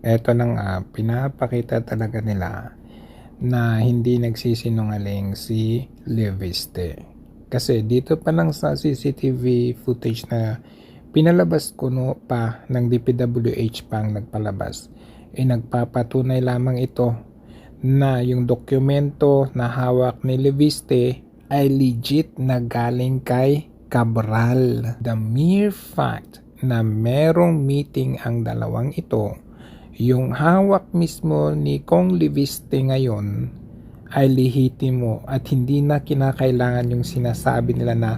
Eto na nga, pinapakita talaga nila na hindi nagsisinungaling si Leviste. Kasi dito pa lang sa CCTV footage na pinalabas kuno pa ng DPWH pang nagpalabas, nagpapatunay lamang ito na yung dokumento na hawak ni Leviste ay legit na galing kay Cabral. The mere fact na merong meeting ang dalawang ito, yung hawak mismo ni Kong Leviste ngayon ay lehitimo at hindi na kinakailangan yung sinasabi nila na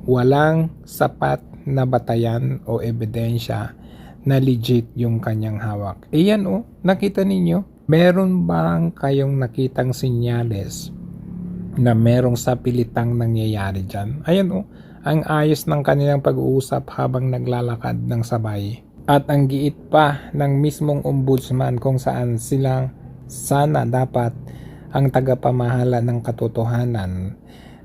walang sapat na batayan o ebidensya na legit yung kanyang hawak. Yan nakita ninyo? Meron bang kayong nakitang sinyales na merong sapilitang nangyayari dyan? Ayan ang ayos ng kanilang pag-uusap habang naglalakad ng sabay. At ang giit pa ng mismong ombudsman kung saan silang sana dapat ang tagapamahala ng katotohanan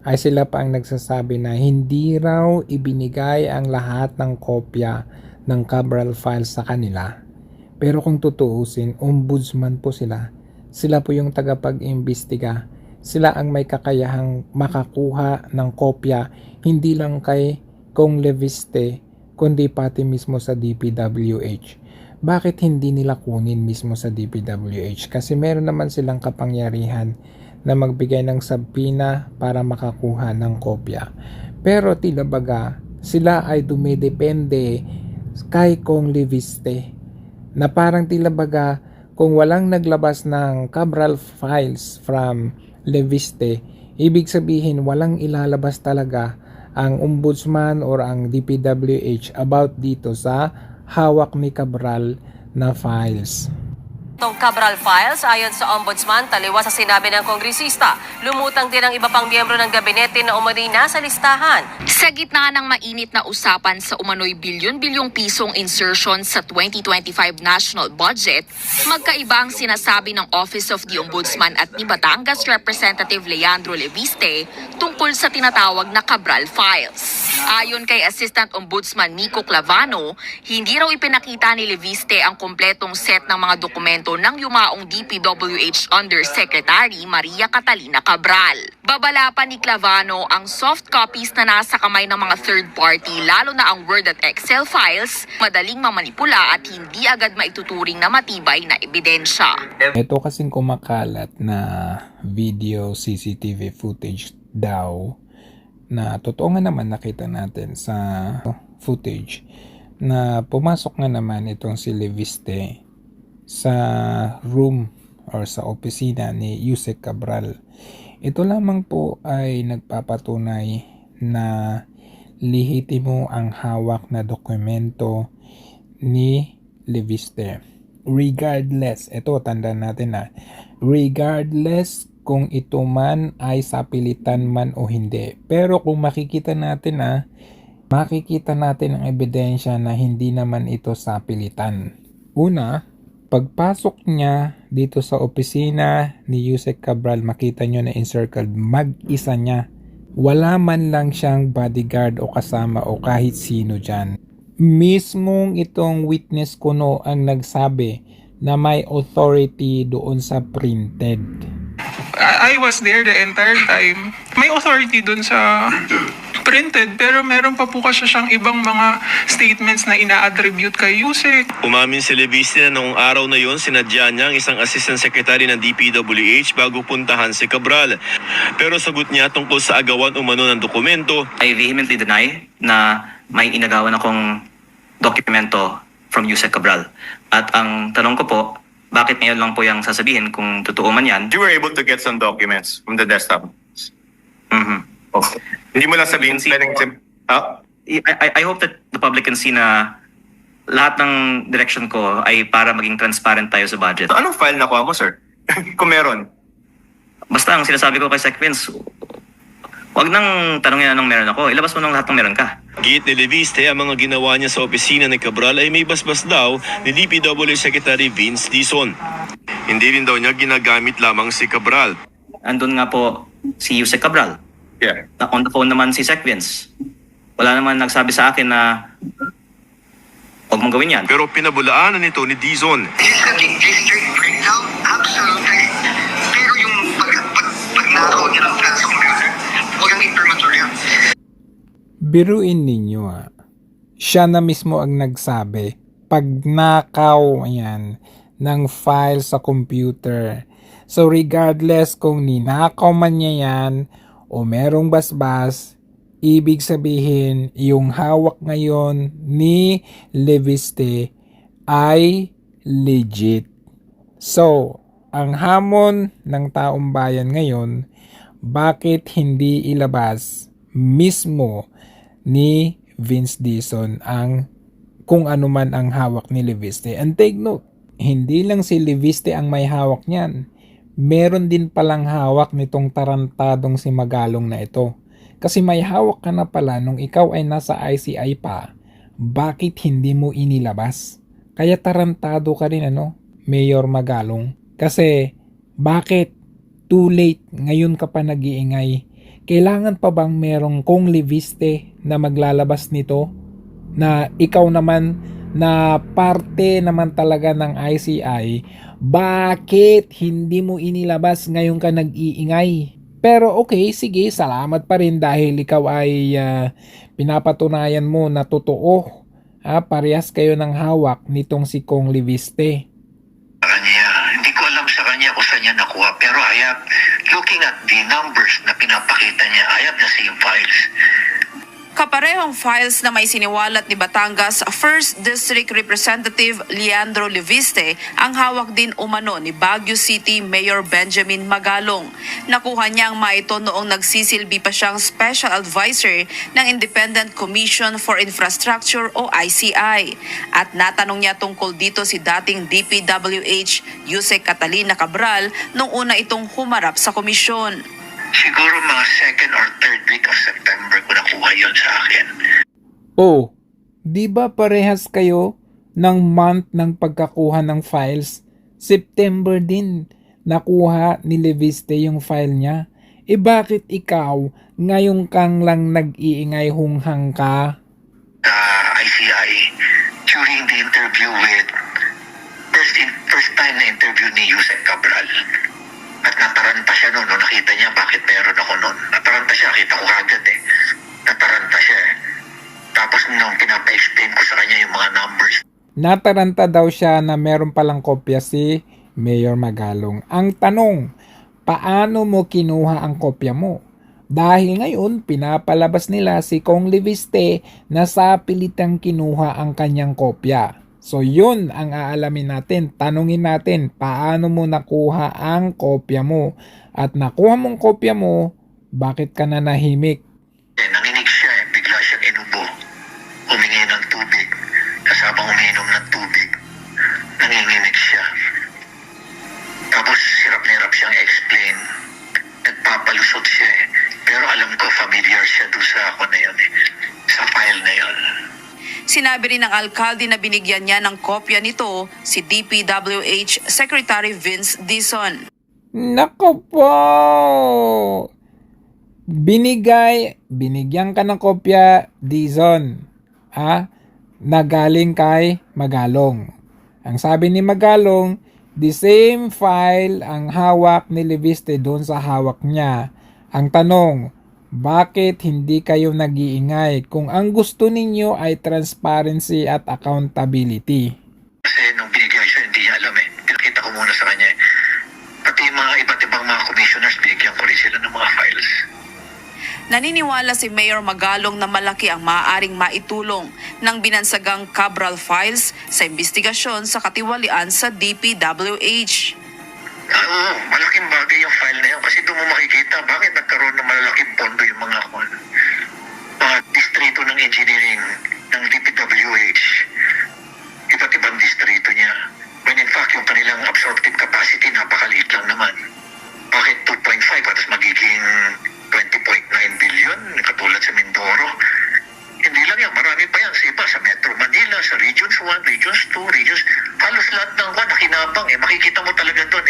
ay sila pa ang nagsasabi na hindi raw ibinigay ang lahat ng kopya ng Cabral files sa kanila. Pero kung tutuusin, ombudsman po sila. Sila po yung tagapag-imbestiga. Sila ang may kakayahang makakuha ng kopya hindi lang kay Kong Leviste kundi pati mismo sa DPWH. Bakit hindi nila kunin mismo sa DPWH? Kasi meron naman silang kapangyarihan na magbigay ng sabpina para makakuha ng kopya. Pero tila baga, sila ay dumidepende kay Kong Leviste. Na parang tila baga, kung walang naglabas ng Cabral files from Leviste, ibig sabihin walang ilalabas talaga ang ombudsman or ang DPWH about dito sa hawak ni Cabral na files. Itong Cabral files, ayon sa ombudsman, taliwas sa sinabi ng kongresista, lumutang din ang iba pang miyembro ng gabinete na umano'y nasa listahan. Sa gitna ng mainit na usapan sa umano'y bilyon-bilyong pisong insertion sa 2025 national budget, magkaiba ang sinasabi ng Office of the Ombudsman at ni Batangas Representative Leandro Leviste tungkol sa tinatawag na Cabral files. Ayon kay Assistant Ombudsman Nico Clavano, hindi raw ipinakita ni Leviste ang kompletong set ng mga dokumento ng yumaong DPWH Undersecretary Maria Catalina Cabral. Babala pa ni Clavano ang soft copies na nasa kamay ng mga third party, lalo na ang Word at Excel files, madaling mamanipula at hindi agad maituturing na matibay na ebidensya. Ito kasing kumakalat na video CCTV footage daw na totoo nga naman nakita natin sa footage na pumasok nga naman itong si Leviste sa room or sa opisina ni Yusek Cabral. Ito lamang po ay nagpapatunay na lehitimo ang hawak na dokumento ni Leviste. Regardless, ito tandaan natin regardless kung ito man ay sapilitan man o hindi. Pero kung makikita natin makikita natin ang ebidensya na hindi naman ito sapilitan. Una, pagpasok niya dito sa opisina ni Yusek Cabral, makita nyo na encircled, mag-isa niya. Wala man lang siyang bodyguard o kasama o kahit sino dyan. Mismong itong witness kuno ang nagsabi na may authority doon sa printed. I was there the entire time. May authority dun sa printed, pero meron pa po kasi siyang ibang mga statements na ina-attribute kay Yusek. Umamin si Leviste na noong araw na yon sinadya niya ang isang assistant secretary ng DPWH bago puntahan si Cabral. Pero sagot niya tungkol sa agawan umano ng dokumento. I vehemently deny na may inagawan akong dokumento from Yusek Cabral. At ang tanong ko po, bakit ngayon lang po yung sasabihin kung totoo man yan? You were able to get some documents from the desktop. Okay. Hindi mo lang sabihin, I hope that the public can see na lahat ng direction ko ay para maging transparent tayo sa budget. So, anong file nakuha mo, sir? Kung meron. Basta ang sinasabi ko kay Sec Vince, wag nang tanongin anong meron ako. Ilabas mo nang lahat ng meron ka. Giit ni Leviste, ang mga ginawa niya sa opisina ni Cabral ay may basbas daw ni DPWH Secretary Vince Dizon. Hindi rin daw niya ginagamit lamang si Cabral. Andun nga po si Yusek Cabral. Yeah. On the phone naman si Sec Vince. Wala naman nagsabi sa akin na makikipag-usap ako sa kanya. Wala naman nagsabi sa akin na huwag mong gawin yan. Pero pinabulaanan nito ni Dizon. Is that a district breakdown? Absolutely. Pero yung pagnakaw niya ng trans computer, huwag ang premature yan. Biruin ninyo siya na mismo ang nagsabi, pagnakaw yan ng file sa computer. So regardless kung ninakaw man niya yan o merong basbas, ibig sabihin yung hawak ngayon ni Leviste ay legit. So, ang hamon ng taong bayan ngayon, bakit hindi ilabas mismo ni Vince Dizon ang kung ano man ang hawak ni Leviste? And take note, hindi lang si Leviste ang may hawak niyan. Meron din palang hawak nitong tarantadong si Magalong na ito. Kasi may hawak ka na pala nung ikaw ay nasa ICI pa, bakit hindi mo inilabas? Kaya tarantado ka rin Mayor Magalong. Kasi bakit too late ngayon ka pa nag-iingay? Kailangan pa bang merong Kong Leviste na maglalabas nito? Na ikaw naman na parte naman talaga ng ICI, bakit hindi mo inilabas ngayon ka nag-iingay? Pero okay, sige, salamat pa rin dahil ikaw ay pinapatunayan mo na totoo. Parehas kayo ng hawak nitong si Kong Leviste. Kanya, hindi ko alam sa kanya kung saan niya nakuha, pero looking at the numbers na pinapakita niya, I have the same files. Kaparehong files na may siniwalat ni Batangas 1st District Representative Leandro Leviste ang hawak din umano ni Baguio City Mayor Benjamin Magalong. Nakuha niyang maito noong nagsisilbi pa siyang Special Advisor ng Independent Commission for Infrastructure o ICI. At natanong niya tungkol dito si dating DPWH Yusek Catalina Cabral nung una itong humarap sa komisyon. Siguro mga 2nd or 3rd week of September ko nakuha yun sa akin. Oh, di ba parehas kayo ng month ng pagkakuha ng files? September din nakuha ni Leviste yung file niya. Bakit ikaw ngayon kang lang nag-iingay hunghang ka? ICI, during the interview with first time na interview ni Yusek Cabral, at nataranta siya noon, nakita niya bakit meron ako noon. Nataranta siya, kita ko kagad Nataranta siya Tapos nung pinapa-explain ko sa kanya yung mga numbers. Nataranta daw siya na meron palang kopya si Mayor Magalong. Ang tanong, paano mo kinuha ang kopya mo? Dahil ngayon, pinapalabas nila si Kong Leviste na sa pilitang kinuha ang kanyang kopya. So yun ang aalamin natin. Tanungin natin, paano mo nakuha ang kopya mo? At nakuha mong kopya mo, bakit ka na nahimik? Nanginig siya bigla siyang inubo. Humingi ng tubig. Kasabang uminom ng tubig, nanginginig siya. Tapos hirap na hirap siyang explain. Nagpapalusot siya Pero alam ko familiar siya doon sa ako na yun sa file na yun. Sinabi rin ng alkalde na binigyan niya ng kopya nito si DPWH Secretary Vince Dizon. Nako po! Binigyan ka ng kopya, Dizon. Na galing kay Magalong. Ang sabi ni Magalong, the same file ang hawak ni Leviste doon sa hawak niya. Ang tanong, bakit hindi kayo nag-iingay kung ang gusto ninyo ay transparency at accountability? Kasi nung binigyan siya, hindi niya alam Pinakita ko muna sa kanya Pati yung mga iba't ibang mga commissioners, binigyan ko rin sila ng mga files. Naniniwala si Mayor Magalong na malaki ang maaaring maitulong ng binansagang Cabral files sa investigasyon sa katiwalian sa DPWH. Malaking bagay yung file na yun kasi doon mo makikita bakit nagkaroon ng malalaking pondo yung mga distrito ng engineering ng DPWH. Iba't ibang distrito niya. When in fact, yung kanilang absorptive capacity napakaliit lang naman. Bakit 2.5 at magiging 20.9 billion katulad sa Mindoro? Hindi lang yan, marami pa yan sa iba, sa Metro Manila, sa Regions 1, Regions 2, Regions, halos lahat ng nakinabang makikita mo talaga doon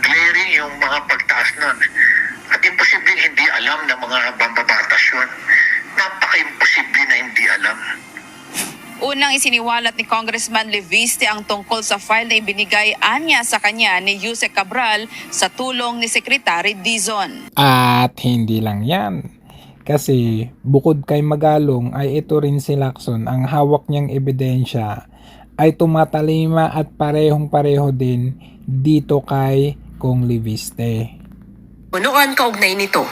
glaring yung mga pagtaas nun. At imposibleng hindi alam ng mga mambabatas yun. Napaka-imposible na hindi alam. Unang isiniwalat ni Congressman Leviste ang tungkol sa file na ibinigay anya sa kanya ni Yusek Cabral sa tulong ni Secretary Dizon. At hindi lang yan. Kasi bukod kay Magalong ay ito rin si Lacson, ang hawak niyang ebidensya ay tumatalima at parehong-pareho din dito kay Kong Leviste. Unuan kaugnay nito.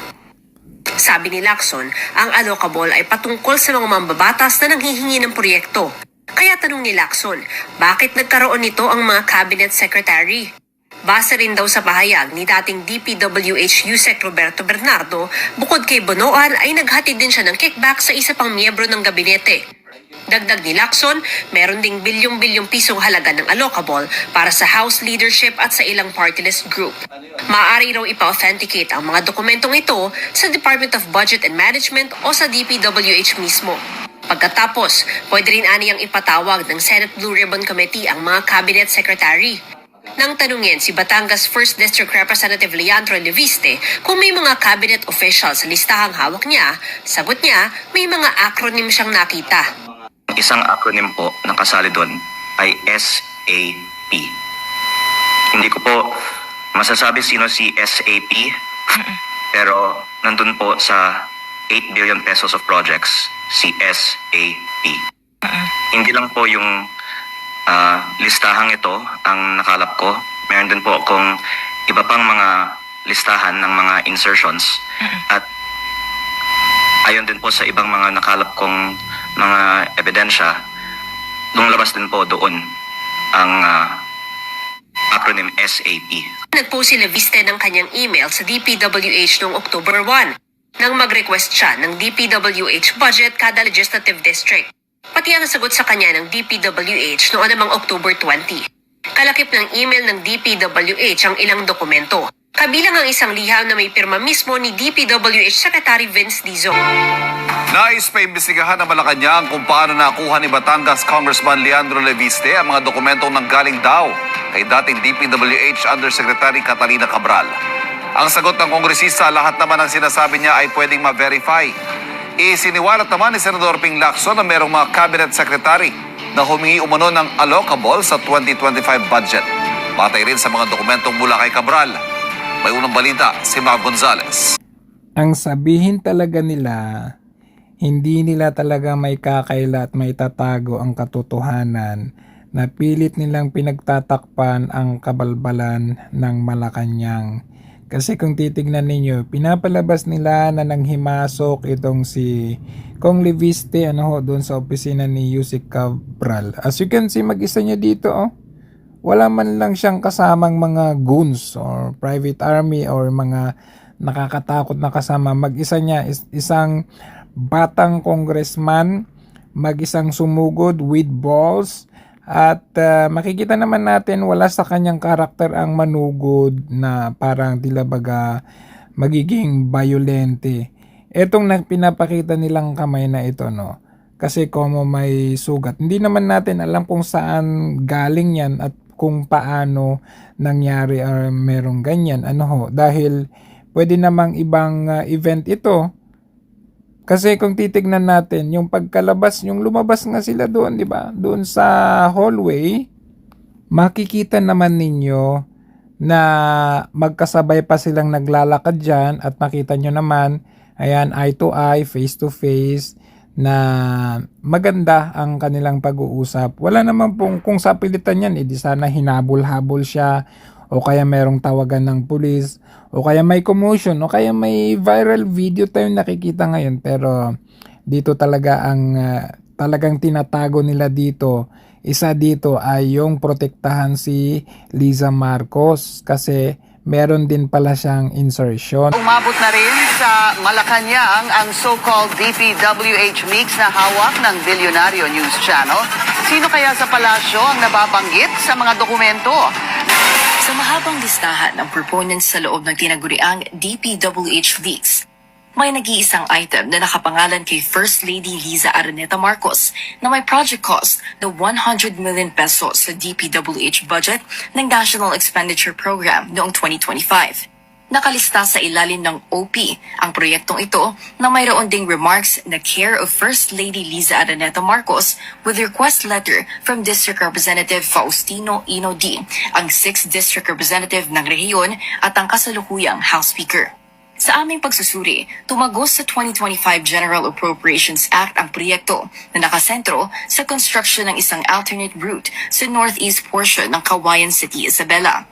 Sabi ni Lacson, ang allocable ay patungkol sa mga mambabatas na nanghihingi ng proyekto. Kaya tanong ni Lacson, bakit nagkaroon nito ang mga cabinet secretary? Base rin daw sa pahayag ni dating DPWH Yusek Roberto Bernardo, bukod kay Bonoan ay naghatid din siya ng kickback sa isa pang miyembro ng gabinete. Dagdag ni Lacson, meron ding bilyong-bilyong pisong halaga ng allocable para sa House leadership at sa ilang party list group. Maaari raw ipa-authenticate ang mga dokumentong ito sa Department of Budget and Management o sa DPWH mismo. Pagkatapos, pwede rin aniyang ipatawag ng Senate Blue Ribbon Committee ang mga cabinet secretary. Nang tanungin si Batangas 1st District Representative Leandro Leviste kung may mga cabinet officials sa listahang hawak niya, sagot niya may mga acronym siyang nakita. Isang acronym po na kasali doon ay SAP. Hindi ko po masasabi sino si SAP, pero nandun po sa 8 billion pesos of projects si SAP. Hindi lang po yung listahang ito ang nakalap ko. Meron din po akong iba pang mga listahan ng mga insertions at ayon din po sa ibang mga nakalap kong mga ebidensya, lumabas din po doon ang acronym SAP. Nagpost si Leviste ng kanyang email sa DPWH noong October 1 nang mag-request siya ng DPWH budget kada legislative district. Pati ang nasagot sa kanya ng DPWH noong namang October 20. Kalakip ng email ng DPWH ang ilang dokumento. Kabilang ang isang liham na may pirma mismo ni DPWH Secretary Vince Dizon. Nais pa imbestigahan ng Malacanang kung paano nakuha ni Batangas Congressman Leandro Leviste ang mga dokumentong nanggaling daw kay dating DPWH Undersecretary Catalina Cabral. Ang sagot ng kongresista, lahat naman ang sinasabi niya ay pwedeng ma-verify. Isiniwalat naman ni Senador Ping Lacson na merong mga cabinet secretary na humingi umano ng allocable sa 2025 budget. Batay rin sa mga dokumentong mula kay Cabral. May unang balita si Mav Gonzalez. Ang sabihin talaga nila, hindi nila talaga may kakaila at may tatago ang katotohanan na pilit nilang pinagtatakpan ang kabalbalan ng Malacanang. Kasi kung titignan ninyo, pinapalabas nila na nanghimasok itong si Kong Leviste doon sa opisina ni Yusek Cabral. As you can see, mag-isa niya dito. Wala man lang siyang kasamang mga goons or private army or mga nakakatakot na kasama. Mag-isa niya, isang batang congressman, mag-isang sumugod with balls. At makikita naman natin wala sa kanyang karakter ang manugod na parang tilabaga magiging violente. Etong pinapakita nilang kamay na ito, no? Kasi como may sugat. Hindi naman natin alam kung saan galing yan at kung paano nangyari or merong ganyan. Dahil pwede namang ibang event ito. Kasi kung titignan natin, yung pagkalabas, yung lumabas nga sila doon, di ba? Doon sa hallway, makikita naman ninyo na magkasabay pa silang naglalakad dyan at makita nyo naman, ayan, eye to eye, face to face, na maganda ang kanilang pag-uusap. Wala naman pong, kung sa pilitan yan, edi sana hinabol-habol siya, o kaya merong tawagan ng pulis, o kaya may commotion, o kaya may viral video tayong nakikita ngayon. Pero dito talaga ang talagang tinatago nila dito. Isa dito ay yung protektahan si Liza Marcos kasi meron din pala siyang insertion. Umabot na rin sa Malacanang ang so-called DPWH mix na hawak ng Bilyonaryo News Channel. Sino kaya sa palasyo ang nababanggit sa mga dokumento? Sa mahabang listahan ng proponents sa loob ng tinaguriang DPWH leaks, may nag-iisang item na nakapangalan kay First Lady Liza Araneta Marcos na may project cost na 100 million pesos sa DPWH budget ng National Expenditure Program noong 2025. Nakalista sa ilalim ng OP ang proyektong ito na mayroon ding remarks na care of First Lady Liza Araneta Marcos with request letter from District Representative Faustino Ino D, ang 6th District Representative ng rehiyon at ang kasalukuyang House Speaker. Sa aming pagsusuri, tumagos sa 2025 General Appropriations Act ang proyekto na nakasentro sa construction ng isang alternate route sa northeast portion ng Cauayan City, Isabela.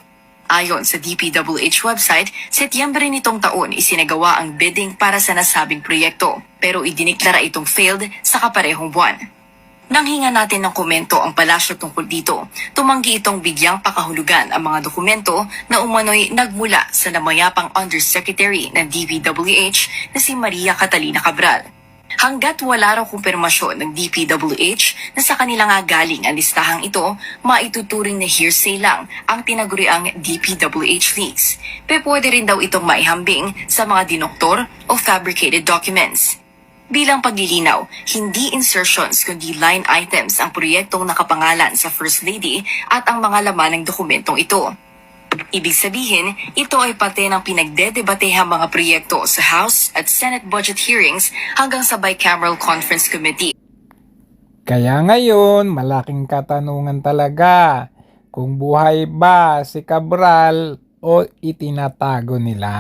Ayon sa DPWH website, Setyembre nitong taon isinagawa ang bidding para sa nasabing proyekto, pero idiniklara itong failed sa kaparehong buwan. Nang hinga natin ng komento ang palasyo tungkol dito, tumanggi itong bigyang pakahulugan ang mga dokumento na umano'y nagmula sa namayapang Undersecretary ng DPWH na si Maria Catalina Cabral. Hanggat wala raw kumpirmasyon ng DPWH na sa kanila nga galing ang listahang ito, maituturing na hearsay lang ang tinaguriang DPWH leaks. Pero pwede rin daw itong maihambing sa mga dinoktor o fabricated documents. Bilang paglilinaw, hindi insertions kundi line items ang proyektong nakapangalan sa First Lady at ang mga laman ng dokumentong ito. Ibig sabihin, ito ay pati ng pinagdedebatehang mga proyekto sa House at Senate budget hearings hanggang sa Bicameral Conference Committee. Kaya ngayon, malaking katanungan talaga kung buhay ba si Cabral o itinatago nila.